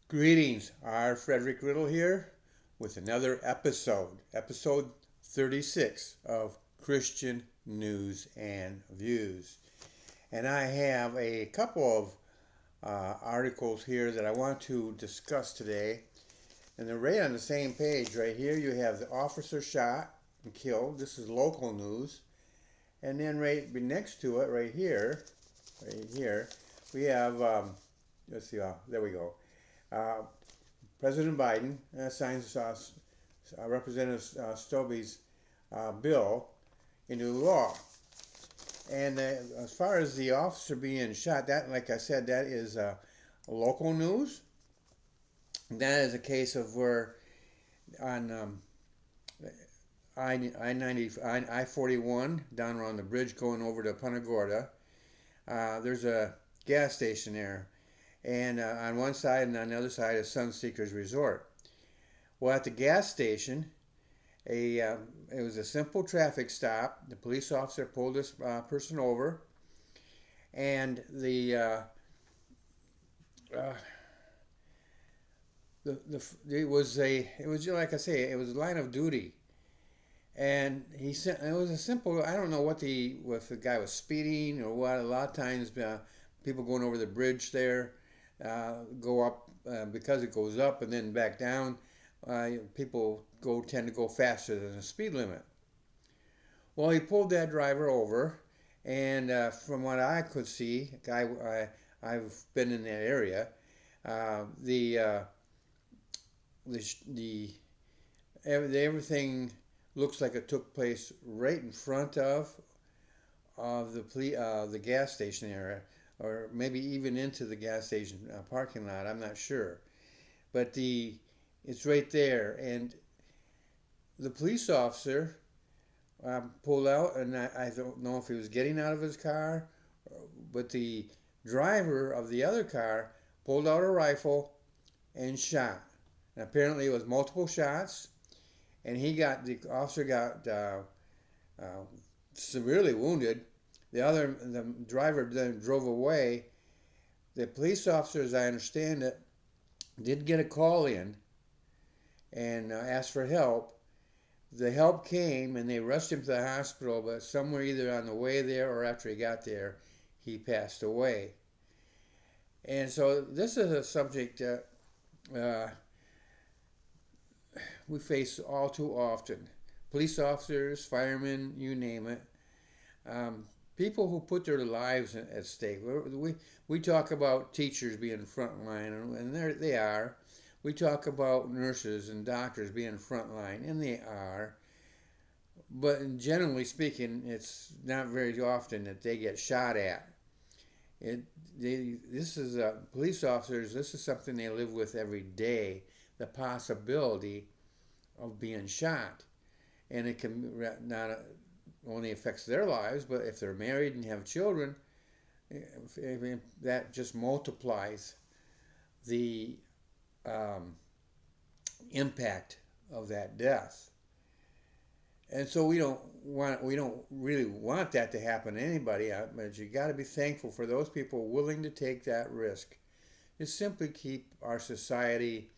Greetings, R. Frederick Riddle here with another episode 36 of Christian News and Views. And I have a couple of articles here that I want to discuss today. And they're right on the same page right here. You have the officer shot and killed. This is local news. And then right next to it, right here, we have, let's see, there we go. Uh, President Biden signs Representative Steube's bill into law. And as far as the officer being shot, that, like I said, that is local news. That is a case of where on I-40 I-41 down around the bridge going over to Punta Gorda, there's a gas station there, and on one side and on the other side is Sunseekers Resort. Well, at the gas station, it was a simple traffic stop. The police officer pulled this person over, and uh, it was like I say, it was a line of duty, and he said it was a simple. I don't know what if the guy was speeding or what. A lot of times, people going over the bridge there go up because it goes up and then back down. People tend to go faster than the speed limit. Well, he pulled that driver over, and from what I could see, I've been in that area. Uh, the uh, the everything looks like it took place right in front of the gas station area, or maybe even into the gas station parking lot. I'm not sure, but it's right there, and the police officer pulled out, and I don't know if he was getting out of his car, but the driver of the other car pulled out a rifle and shot. And apparently, it was multiple shots, and the officer got uh, severely wounded. The driver then drove away. The police officer, as I understand it, did get a call in and asked for help. The help came and they rushed him to the hospital, but somewhere either on the way there or after he got there, he passed away. And so this is a subject that uh, we face all too often. Police officers, firemen, you name it. Um, People who put their lives at stake. We talk about teachers being front line, and they are. We talk about nurses and doctors being front line, and they are. But generally speaking, it's not very often that they get shot at. It, this is police officers. This is something they live with every day. The possibility of being shot, and it can not only affects their lives, but if they're married and have children, that just multiplies the um, impact of that death. And so we don't really want that to happen to anybody. But you got to be thankful for those people willing to take that risk. Just simply keep our society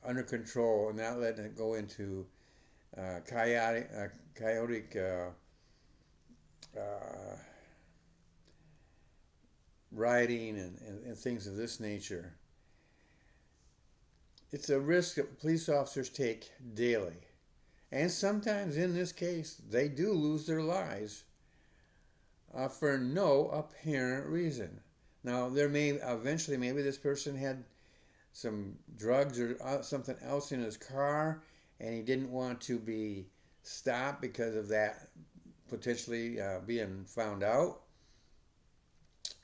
under control and not letting it go into chaotic rioting and things of this nature. It's a risk that police officers take daily. And sometimes in this case, they do lose their lives for no apparent reason. Now, there may eventually, maybe this person had some drugs or something else in his car, and he didn't want to be stopped because of that potentially being found out.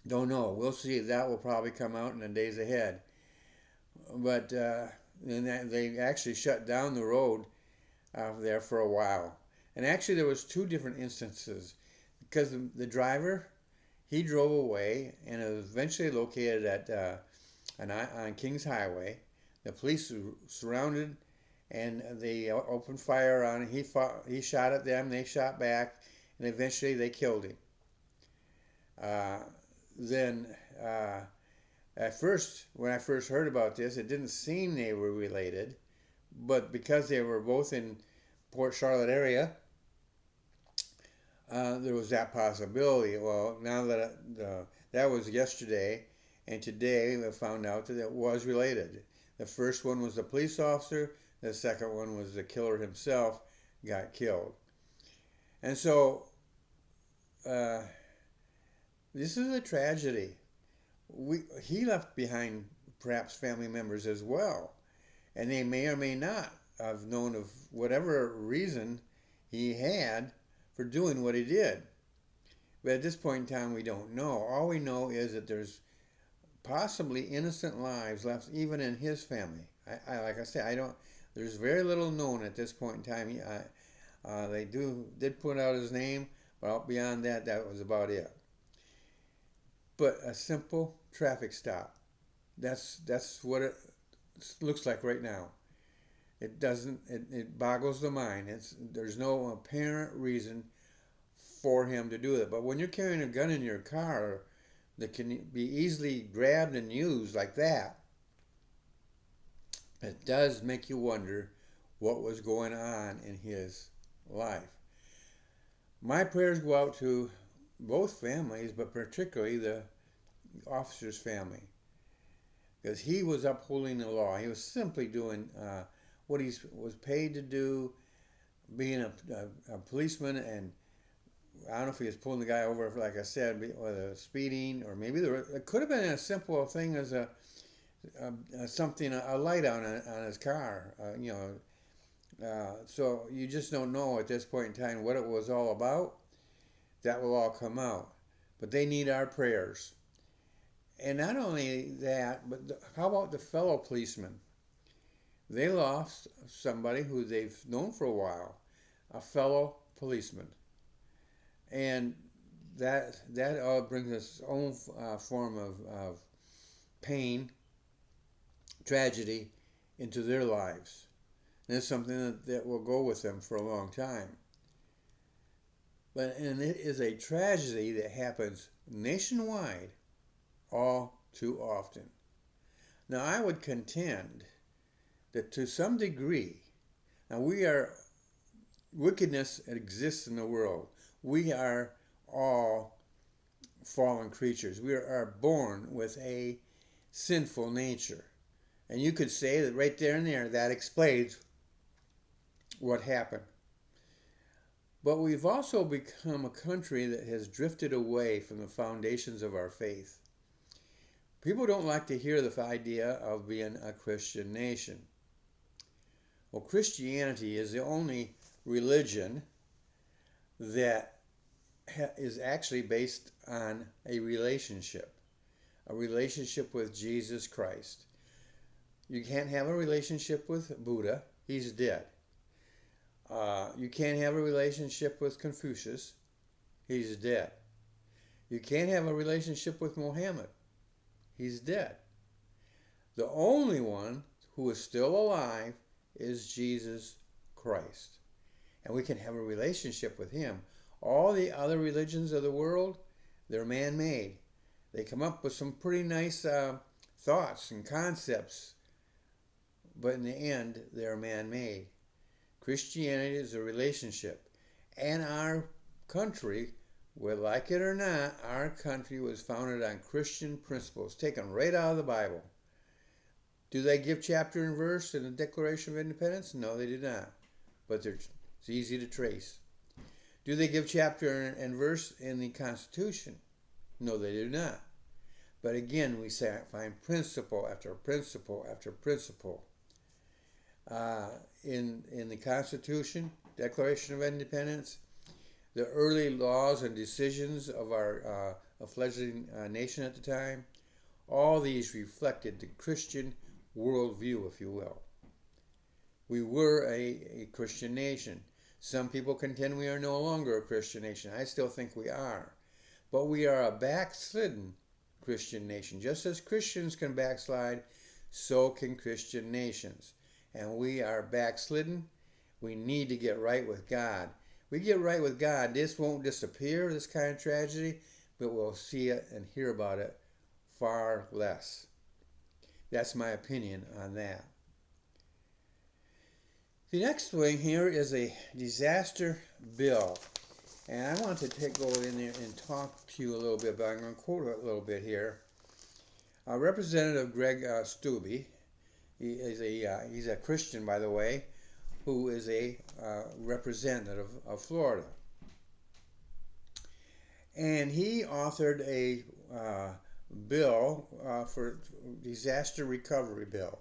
Don't know. We'll see. That will probably come out in the days ahead. But and they actually shut down the road there for a while. And actually, there was two different instances because the driver he drove away and it was eventually located at on Kings Highway. The police surrounded and they opened fire on him. He shot at them. They shot back, and eventually they killed him. Uh, then At first, when I first heard about this, it didn't seem they were related, but because they were both in Port Charlotte area, there was that possibility. Well, now that that was yesterday, and today we found out that it was related. The first one was the police officer. The second one was the killer himself got killed. And so uh, this is a tragedy. He left behind perhaps family members as well, and they may or may not have known of whatever reason he had for doing what he did. But at this point in time, we don't know. All we know is that there's possibly innocent lives left even in his family. Like I say, I don't. There's very little known at this point in time. They did put out his name, but beyond that, that was about it. But a simple traffic stop. That's what it looks like right now. It doesn't. It boggles the mind. There's no apparent reason for him to do it. But when you're carrying a gun in your car that can be easily grabbed and used like that, it does make you wonder what was going on in his life. My prayers go out to both families, but particularly the officer's family, because he was upholding the law. He was simply doing what he was paid to do, being a policeman, and I don't know if he was pulling the guy over, like I said, whether speeding or maybe it could have been as simple a thing as a light on his car, so you just don't know at this point in time what it was all about. That will all come out, but they need our prayers. And not only that, but how about the fellow policemen? They lost somebody who they've known for a while, a fellow policeman, and that all brings its own form of pain, tragedy into their lives. And it's something that will go with them for a long time. And it is a tragedy that happens nationwide all too often. Now, I would contend that to some degree, now wickedness exists in the world. We are all fallen creatures. We are born with a sinful nature. And you could say that right there and there, that explains what happened. But we've also become a country that has drifted away from the foundations of our faith. People don't like to hear the idea of being a Christian nation. Well, Christianity is the only religion that is actually based on a relationship with Jesus Christ. You can't have a relationship with Buddha. He's dead. You can't have a relationship with Confucius. He's dead. You can't have a relationship with Mohammed. He's dead. The only one who is still alive is Jesus Christ. And we can have a relationship with him. All the other religions of the world, they're man-made. They come up with some pretty nice thoughts and concepts, but in the end, they're man-made. Christianity is a relationship. And our country, whether like it or not, our country was founded on Christian principles, taken right out of the Bible. Do they give chapter and verse in the Declaration of Independence? No, they do not. But it's easy to trace. Do they give chapter and verse in the Constitution? No, they do not. But again, we find principle after principle after principle. In the Constitution, Declaration of Independence, the early laws and decisions of our fledgling nation at the time, all these reflected the Christian worldview, if you will. We were a Christian nation. Some people contend we are no longer a Christian nation. I still think we are. But we are a backslidden Christian nation. Just as Christians can backslide, so can Christian nations. And we are backslidden. We need to get right with God. We get right with God, this won't disappear, this kind of tragedy, but we'll see it and hear about it far less. That's my opinion on that. The next thing here is a disaster bill. And I want to go in there and talk to you a little bit, but I'm going to quote a little bit here. Representative Greg Steube, he's a Christian, by the way, who is a representative of Florida. And he authored a bill for disaster recovery bill.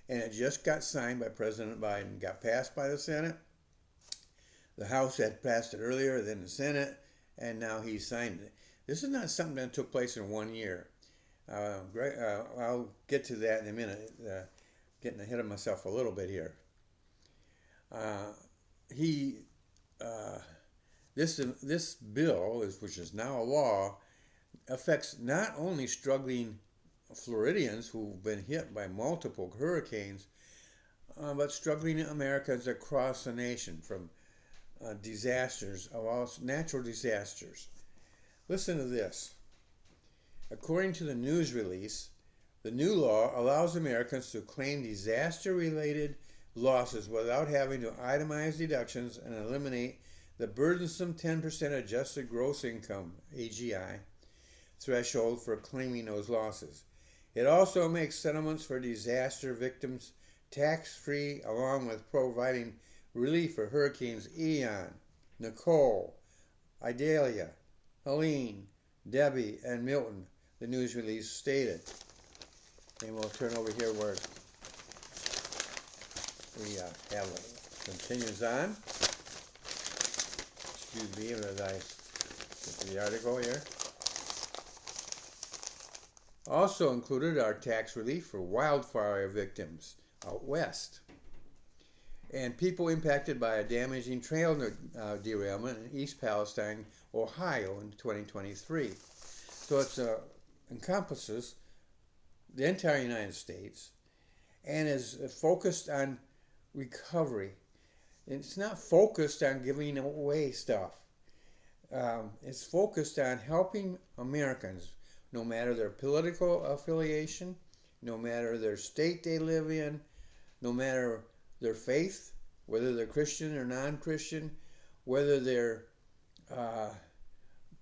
And it just got signed by President Biden, got passed by the Senate. The House had passed it earlier than the Senate, and now he signed it. This is not something that took place in 1 year. I'll get to that in a minute, getting ahead of myself a little bit here. This bill, which is now a law, affects not only struggling Floridians who've been hit by multiple hurricanes, but struggling Americans across the nation from disasters, of all natural disasters. Listen to this. According to the news release, the new law allows Americans to claim disaster-related losses without having to itemize deductions and eliminate the burdensome 10% adjusted gross income, AGI, threshold for claiming those losses. It also makes settlements for disaster victims tax-free, along with providing relief for Hurricanes Ian, Nicole, Idalia, Helene, Debbie, and Milton, the news release stated. And we'll turn over here where we have it continues on. Excuse me as I get to the article here. Also included are tax relief for wildfire victims out west and people impacted by a damaging trail derailment in East Palestine, Ohio in 2023. So it encompasses the entire United States and is focused on recovery. It's not focused on giving away stuff. It's focused on helping Americans, no matter their political affiliation, no matter their state they live in, no matter their faith, whether they're Christian or non-Christian, whether they're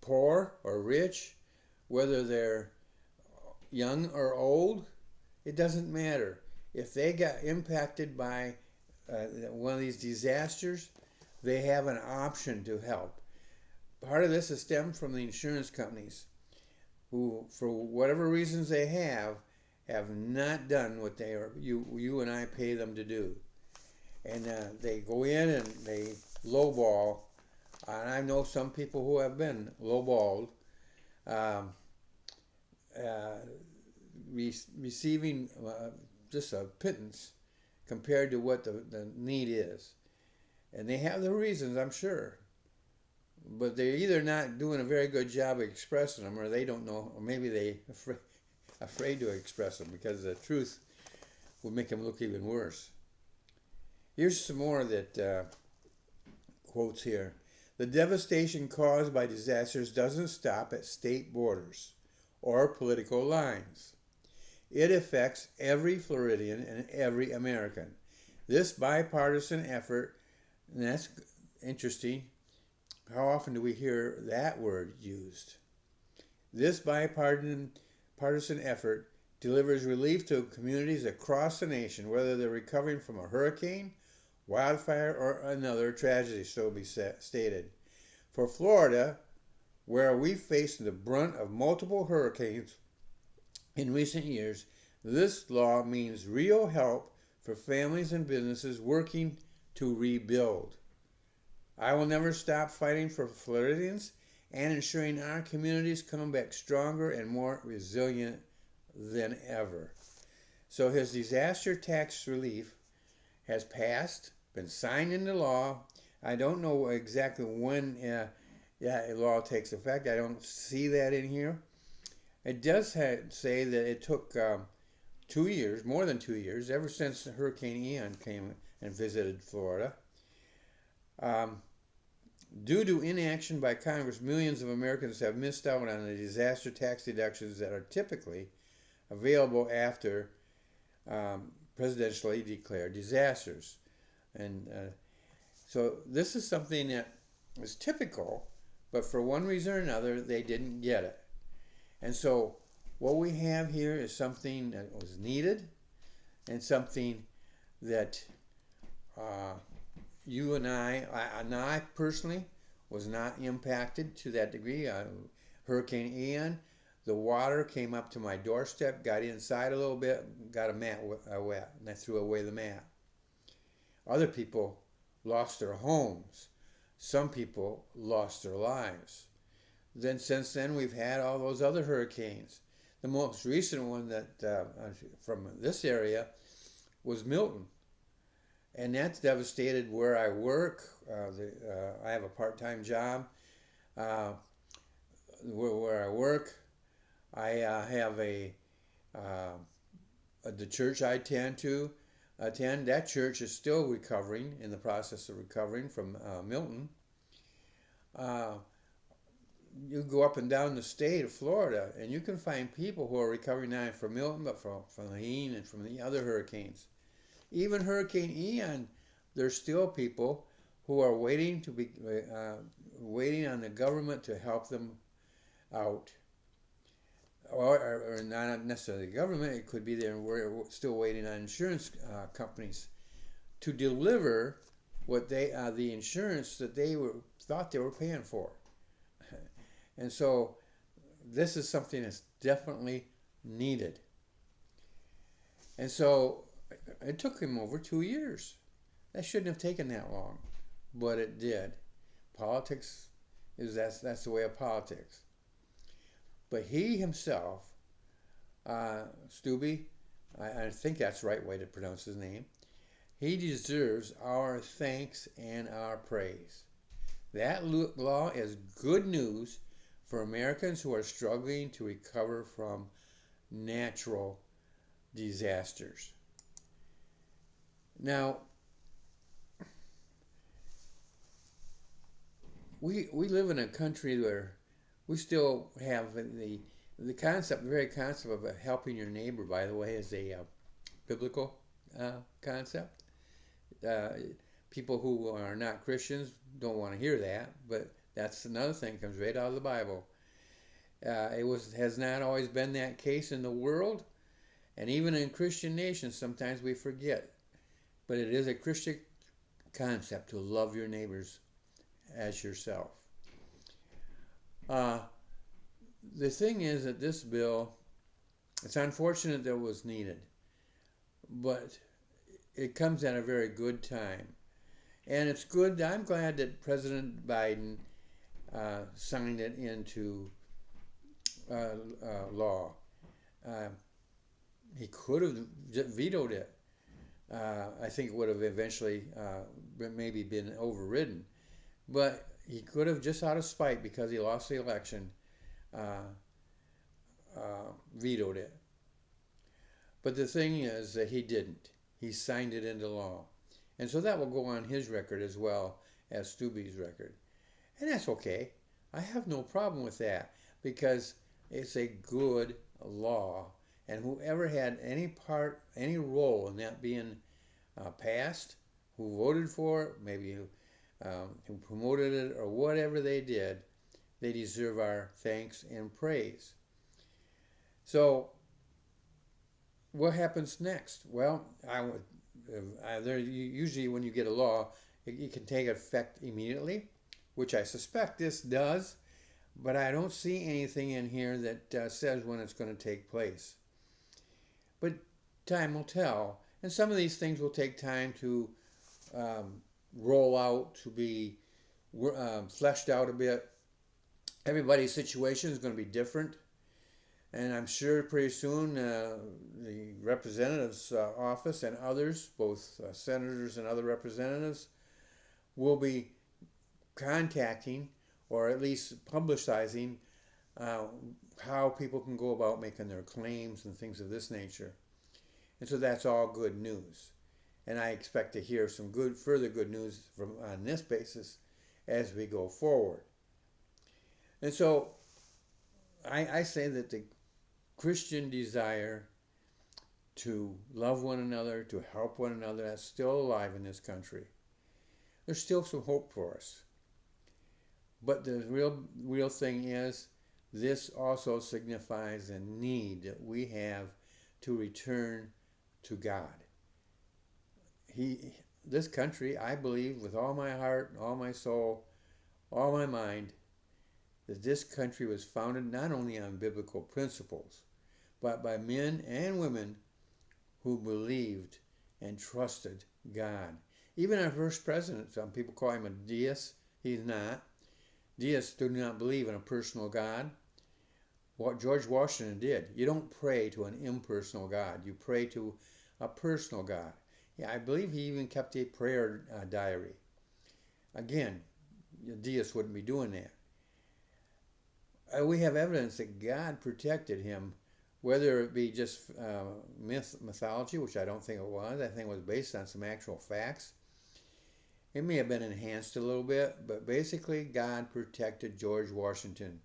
poor or rich, whether they're young or old, it doesn't matter. If they got impacted by one of these disasters, they have an option to help. Part of this is stemmed from the insurance companies, who, for whatever reasons they have not done what you and I pay them to do. And they go in and they lowball. And I know some people who have been lowballed, receiving just a pittance compared to what the need is. And they have their reasons, I'm sure. But they're either not doing a very good job of expressing them, or they don't know, or maybe they're afraid to express them because the truth will make them look even worse. Here's some more that quotes here. The devastation caused by disasters doesn't stop at state borders or political lines. It affects every Floridian and every American. This bipartisan effort, and that's interesting, how often do we hear that word used? This bipartisan effort delivers relief to communities across the nation, whether they're recovering from a hurricane, wildfire, or another tragedy, so be stated. For Florida, where we faced the brunt of multiple hurricanes in recent years, this law means real help for families and businesses working to rebuild. I will never stop fighting for Floridians and ensuring our communities come back stronger and more resilient than ever. So his disaster tax relief has passed, been signed into law. I don't know exactly when a law takes effect. I don't see that in here. It does say that it took 2 years, more than 2 years, ever since Hurricane Ian came and visited Florida. Due to inaction by Congress, millions of Americans have missed out on the disaster tax deductions that are typically available after presidentially declared disasters. And so this is something that is typical, but for one reason or another, they didn't get it. And so what we have here is something that was needed and something that you and I personally was not impacted to that degree. Hurricane Ian, the water came up to my doorstep, got inside a little bit, got a mat wet, and I threw away the mat. Other people lost their homes. Some people lost their lives. Then since then, we've had all those other hurricanes. The most recent one that from this area was Milton. And that's devastated where I work. I have a part-time job where I work. I have the church I attend. That church is still recovering, in the process of recovering from Milton. You go up and down the state of Florida, and you can find people who are recovering not only from Milton, but from Helene and from the other hurricanes. Even Hurricane Ian, there's still people who are waiting on the government to help them out, or not necessarily the government. It could be we're still waiting on insurance companies to deliver what the insurance that they thought they were paying for. And so this is something that's definitely needed. And so it took him over 2 years. That shouldn't have taken that long, but it did. Politics that's the way of politics. But he himself, Steube, I think that's the right way to pronounce his name, he deserves our thanks and our praise. That law is good news for Americans who are struggling to recover from natural disasters. Now, we live in a country where we still have the concept, the very concept of helping your neighbor, by the way, is a biblical concept. People who are not Christians don't want to hear that, but that's another thing that comes right out of the Bible. Has not always been that case in the world, and even in Christian nations, sometimes we forget. But it is a Christian concept to love your neighbors as yourself. The thing is that this bill, it's unfortunate that it was needed, but it comes at a very good time. And it's good. I'm glad that President Biden signed it into law. He could have vetoed it. I think it would have eventually maybe been overridden. But he could have, just out of spite, because he lost the election, vetoed it. But the thing is that he didn't. He signed it into law. And so that will go on his record as well as Steube's record. And that's okay. I have no problem with that because it's a good law. And whoever had any role in that being passed, who voted for it, maybe who promoted it, or whatever they did, they deserve our thanks and praise. So, what happens next? Well, usually when you get a law, it can take effect immediately, which I suspect this does, but I don't see anything in here that says when it's going to take place. But time will tell, and some of these things will take time to roll out, to be fleshed out a bit. Everybody's situation is going to be different, and I'm sure pretty soon the representative's office and others, both senators and other representatives, will be contacting or at least publicizing how people can go about making their claims and things of this nature. And so that's all good news. And I expect to hear some further good news on this basis as we go forward. And so I say that the Christian desire to love one another, to help one another, that's still alive in this country. There's still some hope for us. But the real thing is, this also signifies a need that we have to return to God. This country, I believe with all my heart, all my soul, all my mind, that this country was founded not only on biblical principles, but by men and women who believed and trusted God. Even our first president, some people call him a deist. He's not. Deists do not believe in a personal God. What George Washington did. You don't pray to an impersonal God. You pray to a personal God. Yeah, I believe he even kept a prayer diary. Again, deists wouldn't be doing that. We have evidence that God protected him, whether it be just mythology, which I don't think it was. I think it was based on some actual facts. It may have been enhanced a little bit, but basically God protected George Washington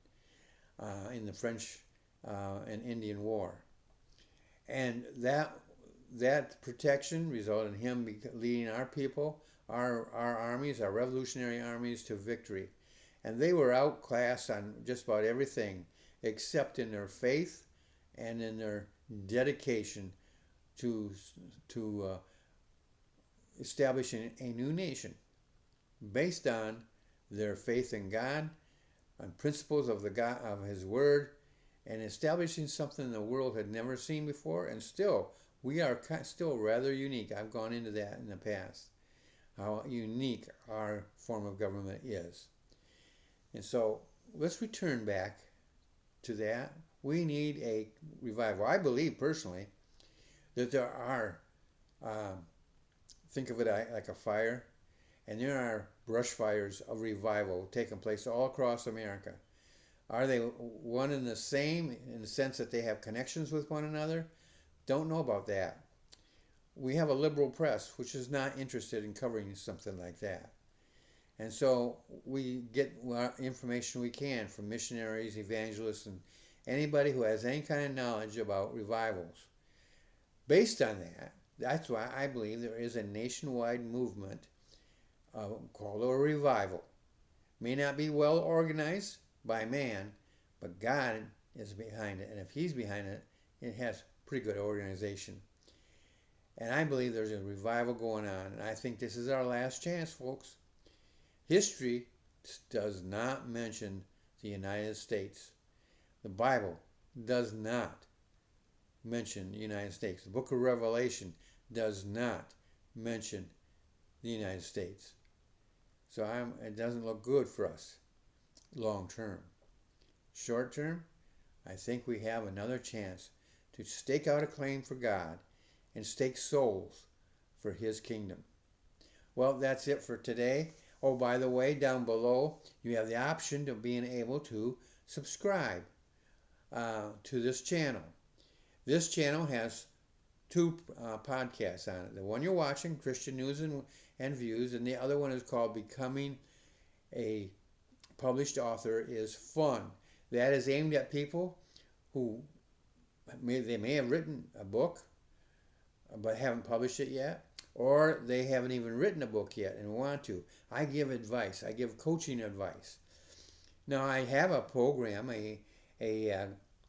in the French and Indian War. And that protection resulted in him leading our people, our armies, our revolutionary armies to victory. And they were outclassed on just about everything except in their faith and in their dedication to establishing a new nation based on their faith in God, on principles of His Word, and establishing something the world had never seen before. And still, we are still rather unique. I've gone into that in the past, how unique our form of government is. And so let's return back to that. We need a revival. I believe personally that there are, think of it like a fire, and there are brush fires of revival taking place all across America. Are they one and the same in the sense that they have connections with one another? Don't know about that. We have a liberal press which is not interested in covering something like that. And so we get information we can from missionaries, evangelists, and anybody who has any kind of knowledge about revivals. Based on that, that's why I believe there is a nationwide movement called a revival. May not be well organized by man, but God is behind it. And if He's behind it, it has pretty good organization. And I believe there's a revival going on. And I think this is our last chance, folks. History does not mention the United States. The Bible does not mention the United States. The book of Revelation does not mention the United States. So it doesn't look good for us long term. Short term, I think we have another chance to stake out a claim for God and stake souls for His kingdom. Well, that's it for today. Oh, by the way, down below, you have the option of being able to subscribe to this channel. This channel has two podcasts on it. The one you're watching, Christian News and Views, and the other one is called Becoming a Published Author is Fun. That is aimed at people who may have written a book but haven't published it yet, or they haven't even written a book yet and want to. I give advice. I give coaching advice. Now, I have a program, a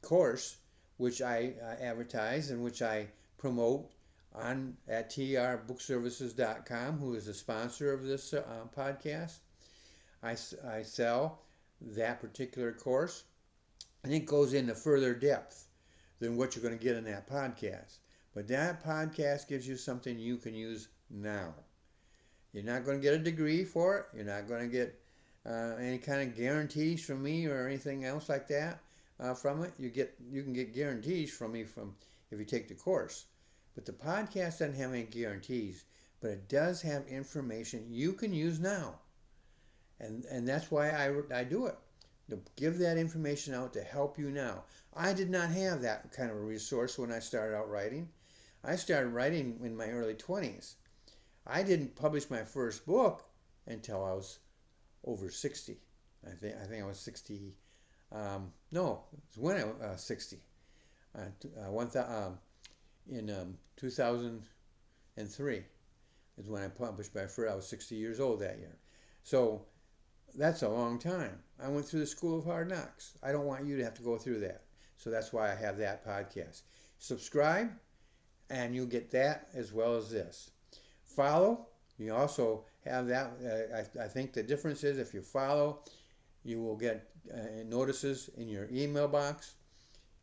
course, which I advertise and which I promote at trbookservices.com, who is the sponsor of this podcast. I sell that particular course, and it goes into further depth than what you're going to get in that podcast. But that podcast gives you something you can use now. You're not going to get a degree for it. You're not going to get any kind of guarantees from me or anything else like that from it. You can get guarantees from me if you take the course. But the podcast doesn't have any guarantees, but it does have information you can use now. And that's why I do it. To give that information out to help you now. I did not have that kind of a resource when I started out writing. I started writing in my early 20s. I didn't publish my first book until I was over 60. I think I was 60. No, it was when I was 60. In 2003 is when I published my first. I was 60 years old that year. So that's a long time. I went through the school of hard knocks. I don't want you to have to go through that. So that's why I have that podcast. Subscribe, and you'll get that as well as this. Follow. You also have that. I think the difference is if you follow, you will get notices in your email box.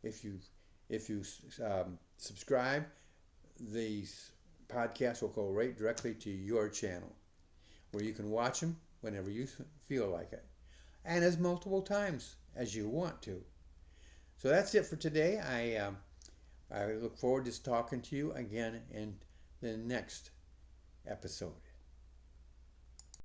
If you subscribe, these podcasts will go right directly to your channel, where you can watch them whenever you feel like it, and as multiple times as you want to. So that's it for today. I look forward to talking to you again in the next episode.